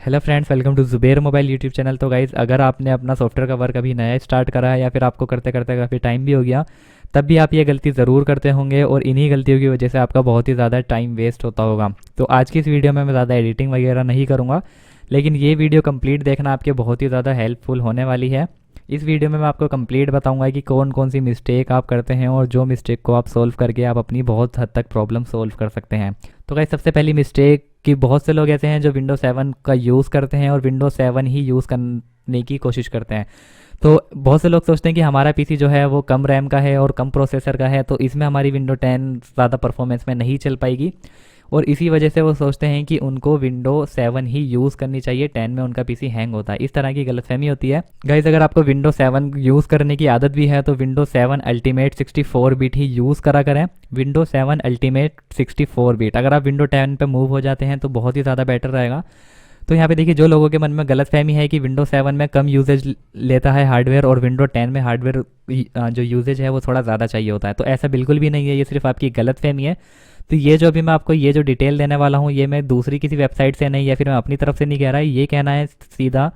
Hello friends, welcome to Zubair mobile YouTube channel. तो guys, अगर आपने अपना सॉफ्टवेयर का वर्क अभी नया स्टार्ट करा है या फिर आपको करते करते काफ़ी टाइम भी हो गया, तब भी आप ये गलती ज़रूर करते होंगे और इन्हीं गलतियों की वजह से आपका बहुत ही ज़्यादा टाइम वेस्ट होता होगा। तो आज की इस वीडियो में मैं ज़्यादा एडिटिंग वगैरह नहीं करूँगा, लेकिन ये वीडियो कंप्लीट देखना आपके बहुत ही ज़्यादा हेल्पफुल होने वाली है। इस वीडियो में मैं आपको कंप्लीट बताऊंगा कि कौन कौन सी मिस्टेक आप करते हैं और जो मिस्टेक को आप सोल्व करके आप अपनी बहुत हद तक प्रॉब्लम सोल्व कर सकते हैं। तो गाइस, सबसे पहली मिस्टेक कि बहुत से लोग ऐसे हैं जो विंडो 7 का यूज़ करते हैं और विंडो 7 ही यूज़ करने की कोशिश करते हैं। तो बहुत से लोग सोचते हैं कि हमारा पीसी जो है वो कम रैम का है और कम प्रोसेसर का है, तो इसमें हमारी विंडो 10 ज़्यादा परफॉर्मेंस में नहीं चल पाएगी, और इसी वजह से वो सोचते हैं कि उनको विंडो 7 ही यूज़ करनी चाहिए, 10 में उनका पीसी हैंग होता है। इस तरह की गलतफहमी होती है। गाइज, अगर आपको विंडो 7 यूज़ करने की आदत भी है तो विंडो 7 अल्टीमेट 64 बिट ही यूज़ करा करें। Window 7 ultimate 64 bit. अगर आप विंडो 10 पे मूव हो जाते हैं तो बहुत ही ज़्यादा बेटर रहेगा। तो यहाँ पे देखिए, जो लोगों के मन में गलत फहमी है कि विंडो 7 में कम यूजेज लेता है हार्डवेयर और विंडो 10 में हार्डवेयर जो यूजेज है वो थोड़ा ज़्यादा चाहिए होता है, तो ऐसा बिल्कुल भी नहीं है, ये सिर्फ आपकी गलत फहमी है। तो ये जो अभी मैं आपको ये जो डिटेल देने वाला हूँ, ये मैं दूसरी किसी वेबसाइट से नहीं या फिर मैं अपनी तरफ से नहीं कह रहा, ये कहना है सीधा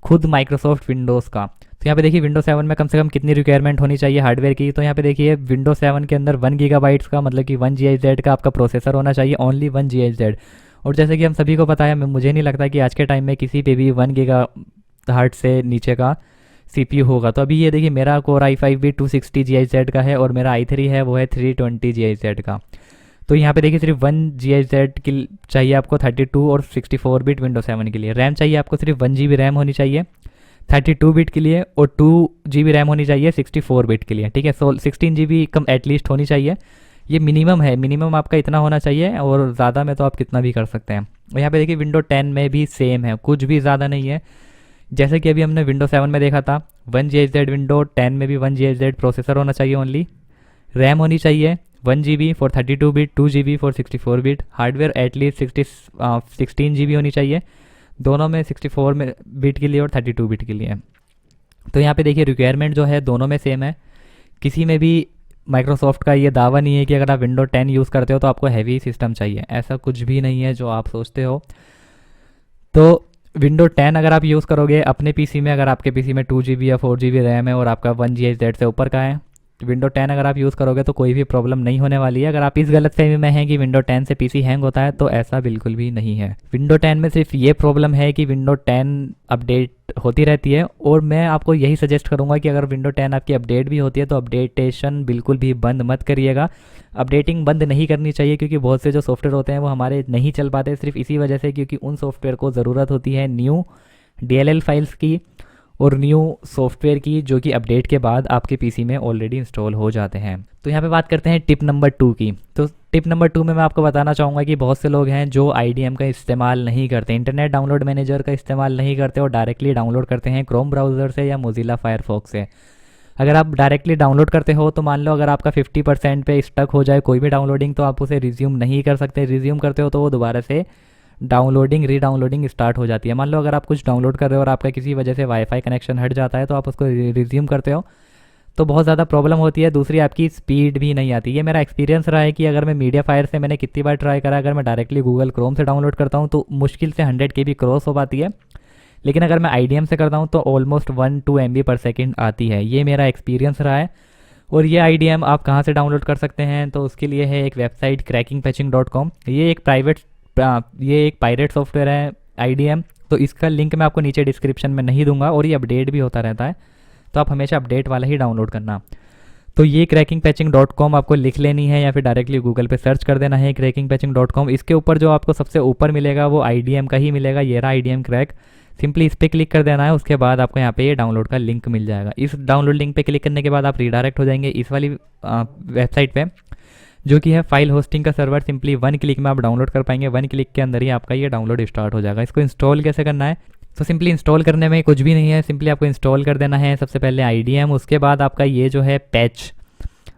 खुद माइक्रोसॉफ्ट विंडोज़ का। तो यहाँ पे देखिए, विंडो 7 में कम से कम कितनी रिक्वायरमेंट होनी चाहिए हार्डवेयर की। तो यहाँ पे देखिए, विंडो 7 के अंदर 1 गीगाबाइट्स का, मतलब कि 1 GHz का आपका प्रोसेसर होना चाहिए, ओनली 1 GHz। और जैसे कि हम सभी को पता है, मुझे नहीं लगता कि आज के टाइम में किसी पे भी 1 गीगा हर्ट्ज से नीचे का CPU होगा। तो अभी ये देखिए, मेरा कोर i5 भी 260 GHz का है और मेरा i3 है वो है 320 GHz का। तो यहाँ पे देखिए, सिर्फ 1 GHz की चाहिए आपको 32 और 64 बिट विंडो 7 के लिए। रैम चाहिए आपको सिर्फ 1 GB रैम होनी चाहिए 32 बिट के लिए, और 2 GB रैम होनी चाहिए 64 बिट के लिए। ठीक है, 16 GB कम एटलीस्ट होनी चाहिए। ये मिनिमम है, मिनिमम आपका इतना होना चाहिए, और ज़्यादा में तो आप कितना भी कर सकते हैं। और यहाँ पे देखिए, विंडो 10 में भी सेम है, कुछ भी ज़्यादा नहीं है। जैसे कि अभी हमने विंडो 7 में देखा था, 1 GHz, विंडो 10 में भी 1 GHz प्रोसेसर होना चाहिए ओनली। रैम होनी चाहिए 1 GB for 32 bit, 2 GB for 64 bit. Hardware at least 16 GB होनी चाहिए, दोनों में 64 में बिट के लिए और 32 बिट के लिए। तो यहाँ पे देखिए, रिक्वायरमेंट जो है दोनों में सेम है। किसी में भी माइक्रोसॉफ्ट का ये दावा नहीं है कि अगर आप विंडो 10 यूज़ करते हो तो आपको हैवी सिस्टम चाहिए, ऐसा कुछ भी नहीं है जो आप सोचते हो। तो विंडो 10 अगर आप यूज़ करोगे अपने पीसी में, अगर आपके पीसी में 2 GB या 4 GB रैम है और आपका 1 GHz से ऊपर का है, विंडो 10 अगर आप यूज़ करोगे तो कोई भी प्रॉब्लम नहीं होने वाली है। अगर आप इस गलतफहमी में हैं कि विंडो 10 से पीसी हैंग होता है, तो ऐसा बिल्कुल भी नहीं है। विंडो 10 में सिर्फ ये प्रॉब्लम है कि विंडो 10 अपडेट होती रहती है, और मैं आपको यही सजेस्ट करूंगा कि अगर विंडो 10 आपकी अपडेट भी होती है तो अपडेटेशन बिल्कुल भी बंद मत करिएगा। अपडेटिंग बंद नहीं करनी चाहिए, क्योंकि बहुत से जो सॉफ्टवेयर होते हैं वो हमारे नहीं चल पाते सिर्फ इसी वजह से, क्योंकि उन सॉफ्टवेयर को ज़रूरत होती है न्यू DLL फाइल्स की और न्यू सॉफ्टवेयर की, जो कि अपडेट के बाद आपके पीसी में ऑलरेडी इंस्टॉल हो जाते हैं। तो यहाँ पे बात करते हैं टिप नंबर 2 की। तो टिप नंबर 2 में मैं आपको बताना चाहूँगा कि बहुत से लोग हैं जो IDM का इस्तेमाल नहीं करते, इंटरनेट डाउनलोड मैनेजर का इस्तेमाल नहीं करते और डायरेक्टली डाउनलोड करते हैं क्रोम ब्राउज़र से या मोजिला फायरफॉक्स से। अगर आप डायरेक्टली डाउनलोड करते हो तो मान लो अगर आपका 50% पे स्टक हो जाए कोई भी डाउनलोडिंग, तो आप उसे रिज्यूम नहीं कर सकते। रिज्यूम करते हो तो वो दोबारा से डाउनलोडिंग रीडाउनलोडिंग स्टार्ट हो जाती है। मान लो अगर आप कुछ डाउनलोड कर रहे हो और आपका किसी वजह से वाईफाई कनेक्शन हट जाता है, तो आप उसको रिज्यूम करते हो तो बहुत ज़्यादा प्रॉब्लम होती है। दूसरी, आपकी स्पीड भी नहीं आती। ये मेरा एक्सपीरियंस रहा है कि अगर मैं मीडिया फायर से मैंने कितनी बार ट्राई करा, अगर मैं डायरेक्टली गूगल क्रोम से डाउनलोड करता हूँ तो मुश्किल से 100 KB क्रॉस हो पाती है, लेकिन अगर मैं IDM से करता हूँ तो ऑलमोस्ट 1-2 MB पर सेकेंड आती है। ये मेरा एक्सपीरियंस रहा है। और ये IDM आप कहाँ से डाउनलोड कर सकते हैं, तो उसके लिए है एक वेबसाइट crackingpatching.com। ये एक पायरेट सॉफ्टवेयर है IDM। तो इसका लिंक मैं आपको नीचे डिस्क्रिप्शन में नहीं दूंगा, और ये अपडेट भी होता रहता है, तो आप हमेशा अपडेट वाला ही डाउनलोड करना। तो ये crackingpatching.com आपको लिख लेनी है या फिर डायरेक्टली गूगल पे सर्च कर देना है crackingpatching.com। इसके ऊपर जो आपको सबसे ऊपर मिलेगा वो IDM का ही मिलेगा, ये रहा IDM क्रैक। सिंपली इस पर क्लिक कर देना है, उसके बाद आपको यहाँ पे ये डाउनलोड का लिंक मिल जाएगा। इस डाउनलोड लिंक पे क्लिक करने के बाद आप रीडायरेक्ट हो जाएंगे इस वाली वेबसाइट पे, जो कि है फाइल होस्टिंग का सर्वर। सिंपली 1 क्लिक में आप डाउनलोड कर पाएंगे, 1 क्लिक के अंदर ही आपका ये डाउनलोड स्टार्ट हो जाएगा। इसको इंस्टॉल कैसे करना है, तो सिंपली इंस्टॉल करने में कुछ भी नहीं है, सिंपली आपको इंस्टॉल कर देना है सबसे पहले IDM। उसके बाद आपका ये जो है पैच,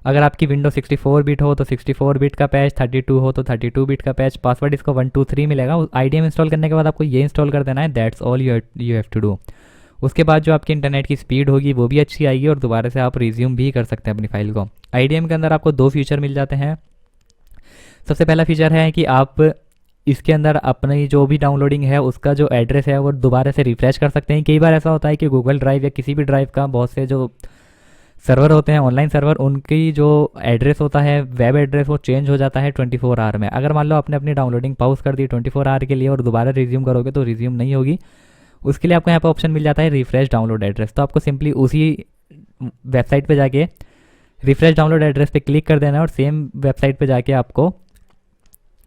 अगर आपकी विंडो 64 बिट हो तो 64 बिट का पैच, 32 हो तो 32 बिट का पैच। पासवर्ड इसको 123 मिलेगा। IDM इंस्टॉल करने के बाद आपको ये इंस्टॉल कर देना है, that's all you have to do. उसके बाद जो आपकी इंटरनेट की स्पीड होगी वो भी अच्छी आएगी, और दोबारा से आप रिज्यूम भी कर सकते हैं अपनी फाइल को। IDM के अंदर आपको 2 फीचर मिल जाते हैं। सबसे पहला फीचर है कि आप इसके अंदर अपनी जो भी डाउनलोडिंग है उसका जो एड्रेस है वो दोबारा से रिफ़्रेश कर सकते हैं। कई बार ऐसा होता है कि गूगल ड्राइव या किसी भी ड्राइव का बहुत से जो सर्वर होते हैं ऑनलाइन सर्वर, उनकी जो एड्रेस होता है वेब एड्रेस वो चेंज हो जाता है 24 आवर में। अगर मान लो आपने अपनी डाउनलोडिंग पॉज कर दी 24 आवर के लिए और दोबारा रिज्यूम करोगे तो रिज्यूम नहीं होगी। उसके लिए आपको यहाँ पर ऑप्शन मिल जाता है रिफ्रेश डाउनलोड एड्रेस। तो आपको सिंपली उसी वेबसाइट पे जाके रिफ्रेश डाउनलोड एड्रेस पे क्लिक कर देना है और सेम वेबसाइट पे जाके आपको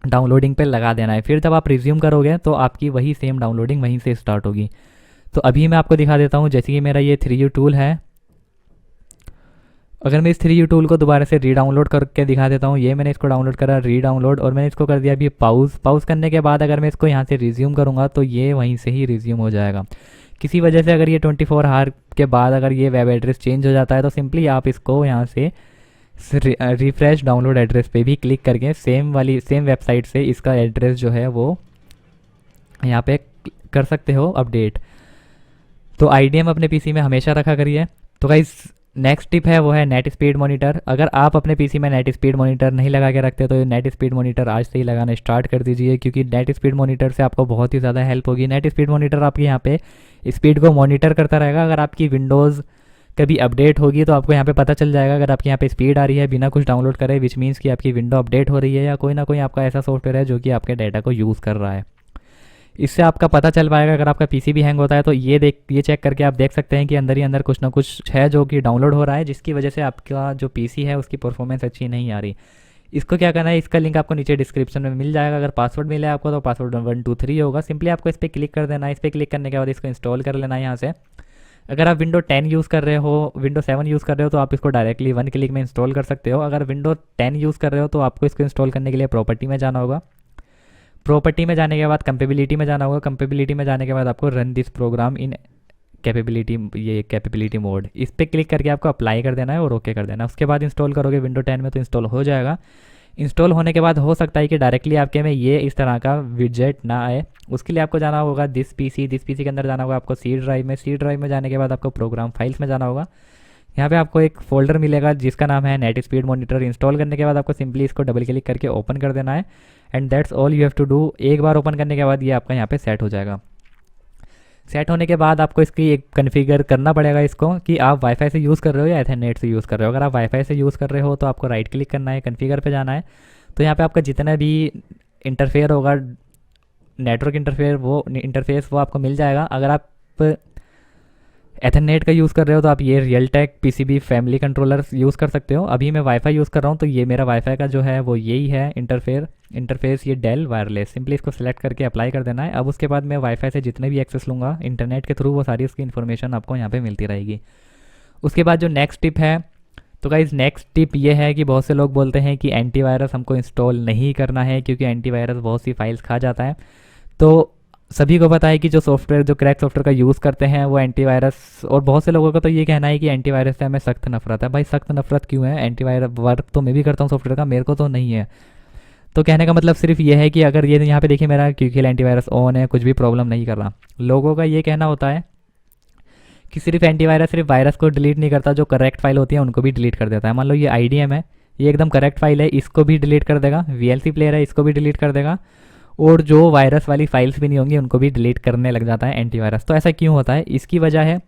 डाउनलोडिंग पे लगा देना है। फिर जब आप रिज्यूम करोगे तो आपकी वही सेम डाउनलोडिंग वहीं से स्टार्ट होगी। तो अभी मैं आपको दिखा देता हूँ, जैसे कि मेरा ये 3U टूल है। अगर मैं इस 3U टूल को दोबारा से रीडाउनलोड करके दिखा देता हूँ, ये मैंने इसको डाउनलोड करा रीडाउनलोड और मैंने इसको कर दिया अभी पाउज करने के बाद अगर मैं इसको यहाँ से रिज्यूम करूँगा तो ये वहीं से ही रिज्यूम हो जाएगा। किसी वजह से अगर ये 24 आवर के बाद अगर ये वेब एड्रेस चेंज हो जाता है तो सिंपली आप इसको यहाँ से रिफ्रेश डाउनलोड एड्रेस पे भी क्लिक करके सेम वेबसाइट से इसका एड्रेस जो है वो यहाँ पे कर सकते हो अपडेट। तो IDM अपने पीसी में हमेशा रखा करिए। तो गाइस नेक्स्ट टिप है वो है नेट स्पीड मॉनिटर। अगर आप अपने पीसी में नेट स्पीड मॉनिटर नहीं लगा के रखते तो नेट स्पीड मॉनिटर आज से ही लगाना स्टार्ट कर दीजिए, क्योंकि नेट स्पीड मॉनिटर से आपको बहुत ही ज़्यादा हेल्प होगी। नेट स्पीड मॉनिटर आपके यहाँ पे स्पीड को मॉनिटर करता रहेगा। अगर आपकी विंडोज़ कभी अपडेट होगी तो आपको यहाँ पे पता चल जाएगा। अगर आपके यहाँ पे स्पीड आ रही है बिना कुछ डाउनलोड करे, विच मीन्स कि आपकी विंडो अपडेट हो रही है या कोई ना कोई आपका ऐसा सॉफ्टवेयर है जो कि आपके डाटा को यूज़ कर रहा है। इससे आपका पता चल पाएगा। अगर आपका पीसी भी हैंग होता है तो ये चेक करके आप देख सकते हैं कि अंदर ही अंदर कुछ ना कुछ है जो कि डाउनलोड हो रहा है, जिसकी वजह से आपका जो पीसी है उसकी परफॉर्मेंस अच्छी नहीं आ रही। इसको क्या करना है, इसका लिंक आपको नीचे डिस्क्रिप्शन में मिल जाएगा। अगर पासवर्ड मिला है आपको तो पासवर्ड 123 होगा। सिंपली आपको इस पर क्लिक कर देना है। इस पर क्लिक करने के बाद इसको इंस्टॉल कर लेना है यहाँ से। अगर आप विंडो 10 यूज़ कर रहे हो, विंडो 7 यूज़ कर रहे हो तो आप इसको डायरेक्टली 1 क्लिक में इंस्टॉल कर सकते हो। अगर विंडो 10 यूज़ कर रहे हो तो आपको इसको इंस्टॉल करने के लिए प्रॉपर्टी में जाना होगा। प्रॉपर्टी में जाने के बाद कैपेबिलिटी में जाना होगा। कैपेबिलिटी में जाने के बाद आपको run this program in capability mode, इस पर क्लिक करके आपको अप्लाई कर देना है और ओके कर देना है। उसके बाद इंस्टॉल करोगे विंडो 10 में तो इंस्टॉल हो जाएगा। इंस्टॉल होने के बाद हो सकता है कि डायरेक्टली आपके में ये इस तरह का विजेट ना आए। उसके लिए आपको जाना होगा दिस पीसी के अंदर जाना होगा आपको सी ड्राइव में जाने के बाद आपको प्रोग्राम फाइल्स में जाना होगा। यहाँ पे आपको एक फोल्डर मिलेगा जिसका नाम है नेट स्पीड मॉनिटर। इंस्टॉल करने के बाद आपको सिंपली इसको डबल क्लिक करके ओपन कर देना है and that's all you have to do. एक बार ओपन करने के बाद ये आपका यहाँ पे सेट हो जाएगा। सेट होने के बाद आपको इसकी एक कन्फिगर करना पड़ेगा इसको कि आप वाईफाई से यूज़ कर रहे हो या एथरनेट से यूज़ कर रहे हो। अगर आप वाईफाई से यूज़ कर रहे हो तो आपको राइट क्लिक करना है, कन्फिगर पे जाना है। तो यहाँ पे आपका जितना भी इंटरफेयर होगा नेटवर्क इंटरफेस वो आपको मिल जाएगा। अगर आप एथरनेट का यूज़ कर रहे हो तो आप ये Realtek PCB family controller use कर सकते हो। अभी मैं वाईफाई यूज़ कर रहा हूँ तो ये मेरा वाईफाई का जो है वो यही है इंटरफेस ये डेल वायरलेस। सिंपली इसको सेलेक्ट करके अप्लाई कर देना है। अब उसके बाद मैं वाईफाई से जितने भी एक्सेस लूँगा इंटरनेट के थ्रू वो सारी उसकी इन्फॉर्मेशन आपको यहाँ पे मिलती रहेगी। उसके बाद जो नेक्स्ट टिप है, तो गाइस नेक्स्ट टिप ये है कि बहुत से लोग बोलते हैं कि एंटीवायरस हमको इंस्टॉल नहीं करना है क्योंकि एंटीवायरस बहुत सी फाइल्स खा जाता है। तो सभी को पता है कि जो क्रैक सॉफ्टवेयर का यूज़ करते हैं वो एंटीवायरस, और बहुत से लोगों का तो ये कहना है कि एंटीवायरस से हमें सख्त नफरत है। भाई सख्त नफरत क्यों है? एंटीवायरस वर्क तो मैं भी करता हूँ सॉफ्टवेयर का, मेरे को तो नहीं है। तो कहने का मतलब सिर्फ ये है कि अगर ये यहाँ पे देखिए मेरा क्यूकिल एंटीवायरस ऑन है, कुछ भी प्रॉब्लम नहीं कर रहा। लोगों का ये कहना होता है कि सिर्फ एंटीवायरस सिर्फ वायरस को डिलीट नहीं करता, जो करेक्ट फाइल होती है उनको भी डिलीट कर देता है। मान लो ये IDM है, ये एकदम करेक्ट फाइल है, इसको भी डिलीट कर देगा। VLC प्लेयर है, इसको भी डिलीट कर देगा। और जो वायरस वाली फाइल्स भी नहीं होंगी उनको भी डिलीट करने लग जाता है एंटीवायरस। तो ऐसा क्यों होता है? इसकी वजह है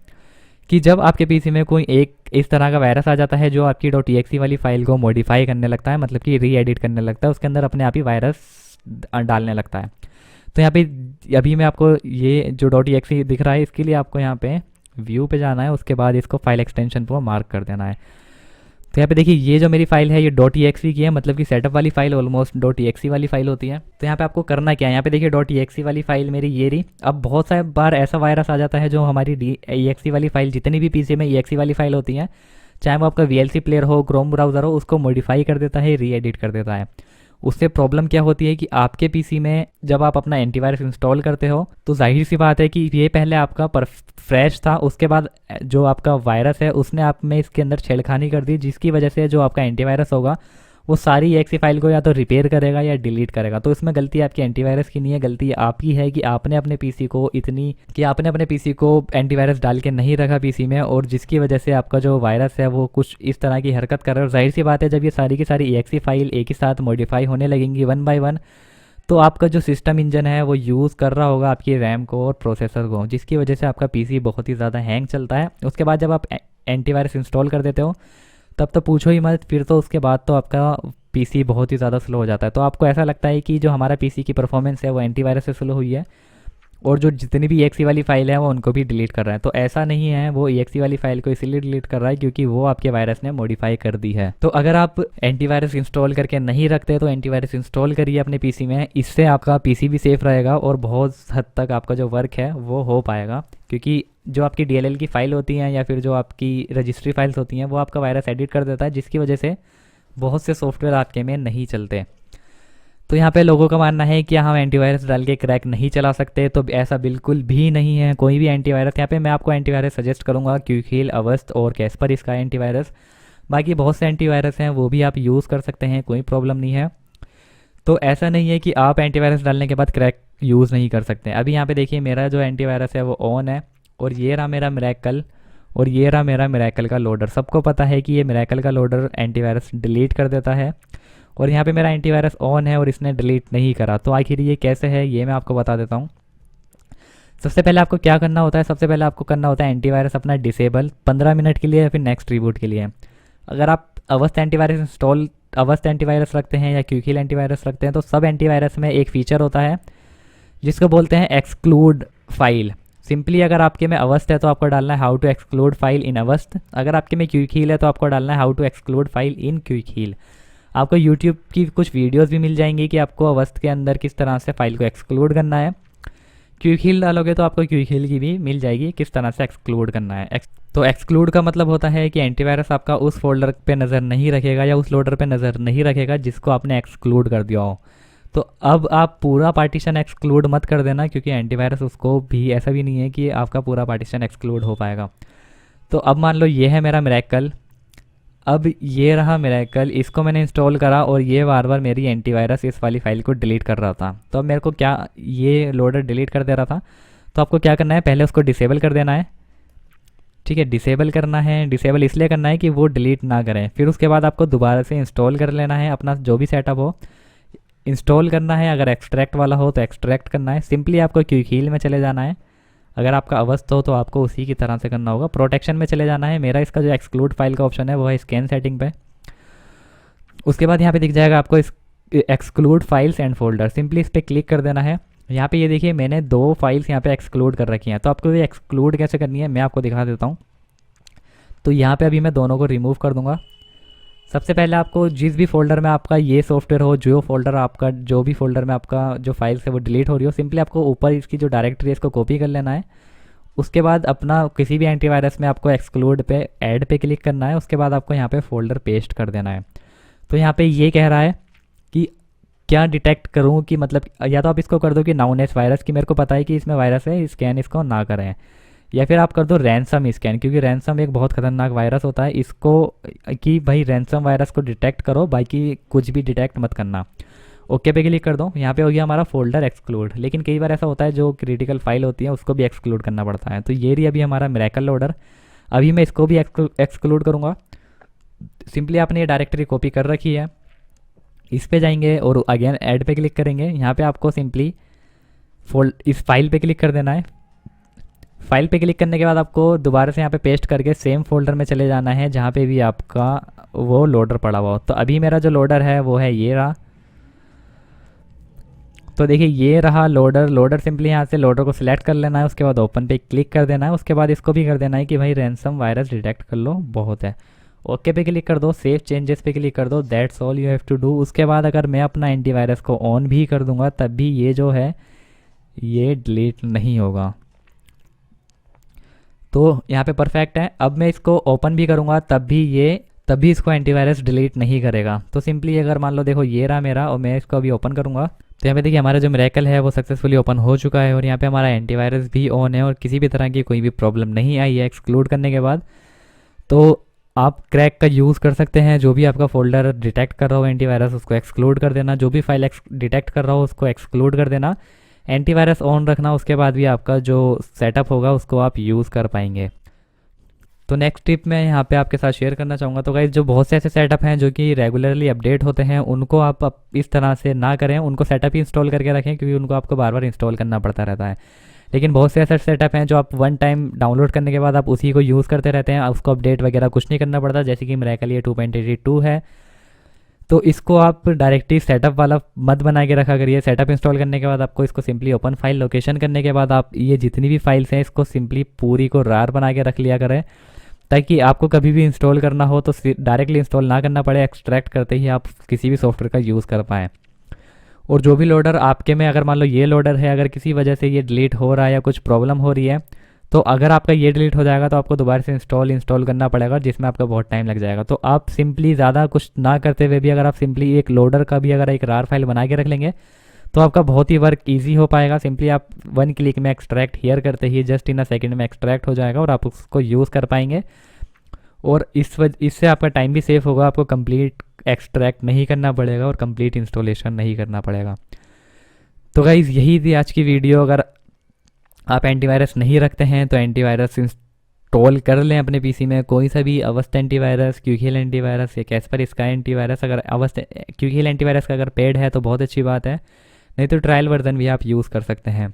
कि जब आपके पीसी में कोई एक इस तरह का वायरस आ जाता है जो आपकी .exe वाली फाइल को मॉडिफाई करने लगता है, मतलब कि री एडिट करने लगता है, उसके अंदर अपने आप ही वायरस डालने लगता है। तो यहाँ पे अभी मैं आपको ये जो .exe दिख रहा है इसके लिए आपको यहाँ पे व्यू पे जाना है। उसके बाद इसको फाइल एक्सटेंशन पर मार्क कर देना है। तो यहाँ पे देखिए ये जो मेरी फाइल है ये .exe की है, मतलब कि सेटअप वाली फाइल ऑलमोस्ट .exe वाली फाइल होती है। तो यहाँ पे आपको करना क्या है, यहाँ पे देखिए .exe वाली फाइल मेरी ये रही। अब बहुत सारे बार ऐसा वायरस आ जाता है जो हमारी exe वाली फाइल, जितनी भी पीसी में exe वाली फाइल होती है, चाहे वो आपका VLC प्लेयर हो, क्रोम ब्राउज़र हो, उसको मॉडिफाई कर देता है, री एडिट कर देता है। उससे प्रॉब्लम क्या होती है कि आपके पीसी में जब आप अपना एंटीवायरस इंस्टॉल करते हो तो जाहिर सी बात है कि ये पहले आपका फ्रेश था, उसके बाद जो आपका वायरस है उसने आप में इसके अंदर छेड़खानी कर दी, जिसकी वजह से जो आपका एंटीवायरस होगा वो सारी exe फाइल को या तो रिपेयर करेगा या डिलीट करेगा। तो इसमें गलती आपकी एंटीवायरस की नहीं है, गलती आपकी है कि आपने अपने पीसी को एंटीवायरस डाल के नहीं रखा पीसी में, और जिसकी वजह से आपका जो वायरस है वो कुछ इस तरह की हरकत कर रहा है। और जाहिर सी बात है जब ये सारी की सारी exe फाइल एक ही साथ मॉडिफाई होने लगेंगी 1 by 1, तो आपका जो सिस्टम इंजन है वो यूज़ कर रहा होगा आपकी रैम को और प्रोसेसर को, जिसकी वजह से आपका पीसी बहुत ही ज़्यादा हैंग चलता है। उसके बाद जब आप एंटीवायरस इंस्टॉल कर देते हो तब तो पूछो ही मत, फिर तो उसके बाद तो आपका पीसी बहुत ही ज़्यादा स्लो हो जाता है। तो आपको ऐसा लगता है कि जो हमारा पीसी की परफॉर्मेंस है वो एंटीवायरस से स्लो हुई है, और जो जितनी भी EXE वाली फाइल है वो उनको भी डिलीट कर रहा है। तो ऐसा नहीं है, वो EXE वाली फाइल को इसीलिए डिलीट कर रहा है क्योंकि वो आपके वायरस ने मॉडिफाई कर दी है। तो अगर आप एंटीवायरस इंस्टॉल करके नहीं रखते तो एंटीवायरस इंस्टॉल करिए अपने पीसी में, इससे आपका पीसी भी सेफ रहेगा और बहुत हद तक आपका जो वर्क है वो हो पाएगा। क्योंकि जो आपकी DLL की फ़ाइल होती हैं या फिर जो आपकी रजिस्ट्री फाइल्स होती हैं वो आपका वायरस एडिट कर देता है, जिसकी वजह से बहुत से सॉफ्टवेयर आपके में नहीं चलते। तो यहाँ पे लोगों का मानना है कि हम एंटीवायरस डाल के क्रैक नहीं चला सकते, तो ऐसा बिल्कुल भी नहीं है। कोई भी एंटीवायरस, यहाँ पे मैं आपको एंटीवायरस सजेस्ट करूँगा, क्विकहील, अवस्ट और कैस्पर इसका एंटीवायरस। बाकी बहुत से एंटीवायरस हैं वो भी आप यूज़ कर सकते हैं, कोई प्रॉब्लम नहीं है। तो ऐसा नहीं है कि आप एंटीवायरस डालने के बाद क्रैक यूज़ नहीं कर सकते। अभी यहाँ पे देखिए मेरा जो एंटीवायरस है वो ऑन है, और ये रहा मेरा मिरेकल, और ये रहा मेरा मिरेकल का लोडर। सबको पता है कि ये मिरेकल का लोडर एंटीवायरस डिलीट कर देता है, और यहाँ पे मेरा एंटीवायरस ऑन है और इसने डिलीट नहीं करा। तो आखिर ये कैसे है ये मैं आपको बता देता हूँ। सबसे पहले आपको क्या करना होता है, सबसे पहले आपको करना होता है एंटीवायरस अपना डिसेबल 15 मिनट के लिए या फिर नेक्स्ट रिबूट के लिए। अगर आप अवस्थ एंटीवायरस रखते हैं या क्विकहील एंटीवायरस रखते हैं तो सब एंटीवायरस में एक फ़ीचर होता है जिसको बोलते हैं एक्सक्लूड फाइल। सिंपली अगर आपके में अवस्थ है तो आपको डालना है how to exclude file in Avast, अगर आपके में क्विकहील है तो आपको डालना है how to exclude file in Quick Heal. आपको यूट्यूब की कुछ वीडियोस भी मिल जाएंगी कि आपको अवस्थ के अंदर किस तरह से फाइल को एक्सक्लूड करना है। क्विकहील डालोगे तो आपको क्विकहील की भी मिल जाएगी किस तरह से एक्सक्लूड करना है। तो एक्सक्लूड का मतलब होता है कि एंटीवायरस आपका उस फोल्डर पे नज़र नहीं रखेगा या उस लोडर पे नज़र नहीं रखेगा जिसको आपने एक्सक्लूड कर दिया हो। तो अब आप पूरा पार्टीशन एक्सक्लूड मत कर देना, क्योंकि एंटीवायरस उसको भी, ऐसा भी नहीं है कि आपका पूरा पार्टीशन एक्सक्लूड हो पाएगा। तो अब मान लो ये है मेरा मिरेकल, अब ये रहा मिरेकल, इसको मैंने इंस्टॉल करा और ये बार बार मेरी एंटीवायरस इस वाली फाइल को डिलीट कर रहा था। तो अब मेरे को क्या, ये लोडर डिलीट कर दे रहा था, तो आपको क्या करना है, पहले उसको डिसेबल कर देना है। ठीक है, डिसेबल करना है, डिसेबल इसलिए करना है कि वो डिलीट ना करें। फिर उसके बाद आपको दोबारा से इंस्टॉल कर लेना है, अपना जो भी सेटअप हो इंस्टॉल करना है। अगर एक्सट्रैक्ट वाला हो तो एक्सट्रैक्ट करना है। सिंपली आपको क्विकहील में चले जाना है, अगर आपका अवस्थ हो तो आपको उसी की तरह से करना होगा। प्रोटेक्शन में चले जाना है, मेरा इसका जो एक्सक्लूड फाइल का ऑप्शन है वो है स्कैन सेटिंग पे। उसके बाद यहाँ पे दिख जाएगा आपको exclude files and folder, simply इस पर क्लिक कर देना है। यहाँ पे ये देखिए मैंने 2 फाइल्स यहाँ पे एक्सक्लूड कर रखी हैं, तो आपको ये एक्सक्लूड कैसे करनी है मैं आपको दिखा देता हूँ। तो यहाँ पे अभी मैं दोनों को रिमूव कर दूँगा। सबसे पहले आपको जिस भी फोल्डर में आपका ये सॉफ्टवेयर हो, जो फोल्डर आपका, जो भी फोल्डर में आपका जो फाइल्स है वो डिलीट हो रही हो, सिंपली आपको ऊपर इसकी जो डायरेक्टरी है इसको कॉपी कर लेना है। उसके बाद अपना किसी भी एंटीवायरस में आपको एक्सक्लूड पे ऐड पे क्लिक करना है। उसके बाद आपको यहाँ पे फोल्डर पेस्ट कर देना है। तो यहाँ पे ये कह रहा है कि क्या डिटेक्ट करूँ, कि मतलब या तो आप इसको कर दो कि नाउनेस वायरस, कि मेरे को पता है कि इसमें वायरस है, स्कैन इसको ना करें, या फिर आप कर दो रैंसम स्कैन, क्योंकि रैंसम एक बहुत खतरनाक वायरस होता है, इसको कि भाई रैंसम वायरस को डिटेक्ट करो, बाकी कुछ भी डिटेक्ट मत करना। ओके पे क्लिक कर दो। यहाँ पे हो गया हमारा फोल्डर एक्सक्लूड। लेकिन कई बार ऐसा होता है जो क्रिटिकल फाइल होती है उसको भी एक्सक्लूड करना पड़ता है। तो ये रही अभी हमारा मिरेकल लोडर, अभी मैं इसको भी एक्सक्लूड करूँगा। सिंपली आपने ये डायरेक्टरी कॉपी कर रखी है, इस पे जाएंगे और अगेन ऐड पे क्लिक करेंगे। यहाँ पे आपको सिंपली इस फाइल पे क्लिक कर देना है। फाइल पे क्लिक करने के बाद आपको दोबारा से यहाँ पे पेस्ट करके सेम फोल्डर में चले जाना है जहाँ पे भी आपका वो लोडर पड़ा हुआ हो। तो अभी मेरा जो लोडर है वो है ये रहा। तो देखिए ये रहा लोडर सिंपली यहाँ से लोडर को सिलेक्ट कर लेना है, उसके बाद ओपन पे क्लिक कर देना है। उसके बाद इसको भी कर देना है कि भाई रैंसम वायरस डिटेक्ट कर लो, बहुत है। ओके पे क्लिक कर दो, सेव चेंजेस पे क्लिक कर दो, that's all you have to do. उसके बाद अगर मैं अपना एंटीवायरस को ऑन भी कर दूंगा तब भी ये जो है ये डिलीट नहीं होगा। तो यहाँ पे परफेक्ट है। अब मैं इसको ओपन भी करूँगा तब भी इसको एंटीवायरस डिलीट नहीं करेगा। तो सिंपली अगर मान लो देखो ये रहा मेरा, और मैं इसको अभी ओपन करूँगा तो यहाँ पे देखिए हमारा जो मिरेकल है वो सक्सेसफुली ओपन हो चुका है, और यहाँ पे हमारा एंटीवायरस भी ऑन है और किसी भी तरह की कोई भी प्रॉब्लम नहीं आई है एक्सक्लूड करने के बाद। तो आप क्रैक का यूज़ कर सकते हैं, जो भी आपका फोल्डर डिटेक्ट कर रहा हो एंटीवायरस उसको एक्सक्लूड कर देना, जो भी फाइल डिटेक्ट कर रहा हो उसको एक्सक्लूड कर देना, एंटीवायरस ऑन रखना। उसके बाद भी आपका जो सेटअप होगा उसको आप यूज़ कर पाएंगे। तो नेक्स्ट टिप मैं यहाँ पे आपके साथ शेयर करना चाहूँगा। तो गाइस जो बहुत से ऐसे सेटअप हैं जो कि रेगुलरली अपडेट होते हैं, उनको आप इस तरह से ना करें, उनको सेटअप ही इंस्टॉल करके रखें, क्योंकि उनको आपको बार बार इंस्टॉल करना पड़ता रहता है। लेकिन बहुत से ऐसे सेटअप हैं जो आप वन टाइम डाउनलोड करने के बाद आप उसी को यूज़ करते रहते हैं, उसको अपडेट वगैरह कुछ नहीं करना पड़ता, जैसे कि मिरेकल ये 2.82 है। तो इसको आप डायरेक्टली सेटअप वाला मत बना के रखा करिए। सेटअप इंस्टॉल करने के बाद आपको इसको सिंपली ओपन फाइल लोकेशन करने के बाद आप ये जितनी भी फाइल्स हैं इसको सिंपली पूरी को रार बना के रख लिया करें, ताकि आपको कभी भी इंस्टॉल करना हो तो डायरेक्टली इंस्टॉल ना करना पड़े, एक्सट्रैक्ट करते ही आप किसी भी सॉफ्टवेयर का यूज़ कर पाएँ। और जो भी लोडर आपके में, अगर मान लो ये लोडर है, अगर किसी वजह से ये डिलीट हो रहा है या कुछ प्रॉब्लम हो रही है, तो अगर आपका ये डिलीट हो जाएगा तो आपको दोबारा से इंस्टॉल करना पड़ेगा, जिसमें आपका बहुत टाइम लग जाएगा। तो आप सिंपली ज़्यादा कुछ ना करते हुए भी अगर आप सिंपली एक लोडर का भी अगर एक रार फाइल बना के रख लेंगे तो आपका बहुत ही वर्क ईजी हो पाएगा। सिंपली आप 1 क्लिक में एक्सट्रैक्ट हियर करते ही जस्ट इन अ सेकेंड में एक्सट्रैक्ट हो जाएगा और आप उसको यूज़ कर पाएंगे। और इससे आपका टाइम भी सेफ होगा, आपको कंप्लीट एक्सट्रैक्ट नहीं करना पड़ेगा और कंप्लीट इंस्टॉलेशन नहीं करना पड़ेगा। तो गाइज़ यही थी आज की वीडियो। अगर आप एंटीवायरस नहीं रखते हैं तो एंटीवायरस इंस्टॉल कर लें अपने पीसी में, कोई सा भी अवस्था एंटीवायरस, क्यूकील एंटीवायरस या कैस्पर स्काई एंटीवायरस। अगर अवस्था क्यूकील एंटीवायरस का अगर पेड है तो बहुत अच्छी बात है, नहीं तो ट्रायल वर्जन भी आप यूज़ कर सकते हैं।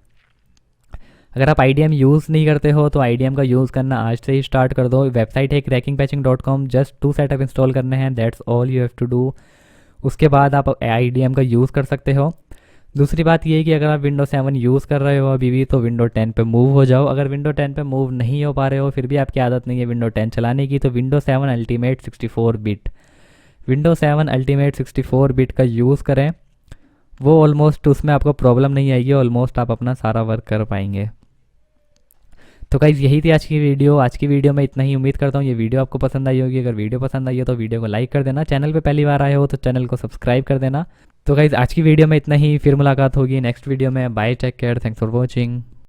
अगर आप IDM यूज़ नहीं करते हो तो IDM का यूज़ करना आज से ही स्टार्ट कर दो। वेबसाइट है crackingpatching.com, जस्ट 2 सेटअप इंस्टॉल करने हैं, that's all you have to do. उसके बाद आप IDM का यूज़ कर सकते हो। दूसरी बात ये है कि अगर आप विंडो 7 यूज़ कर रहे हो अभी भी तो विंडो 10 पे मूव हो जाओ। अगर विंडो 10 पे मूव नहीं हो पा रहे हो, फिर भी आपकी आदत नहीं है विंडो 10 चलाने की, तो window 7 ultimate 64 bit window 7 ultimate 64 bit का यूज़ करें। वो ऑलमोस्ट उसमें आपको प्रॉब्लम नहीं आएगी, ऑलमोस्ट आप अपना सारा वर्क कर पाएंगे। तो गाइज़ यही थी आज की वीडियो। आज की वीडियो में इतना ही, उम्मीद करता हूँ ये वीडियो आपको पसंद आई होगी। अगर वीडियो पसंद आई हो तो वीडियो को लाइक कर देना, चैनल पे पहली बार आए हो तो चैनल को सब्सक्राइब कर देना। तो गाइज़ आज की वीडियो में इतना ही, फिर मुलाकात होगी नेक्स्ट वीडियो में। Bye, take care, thanks for watching.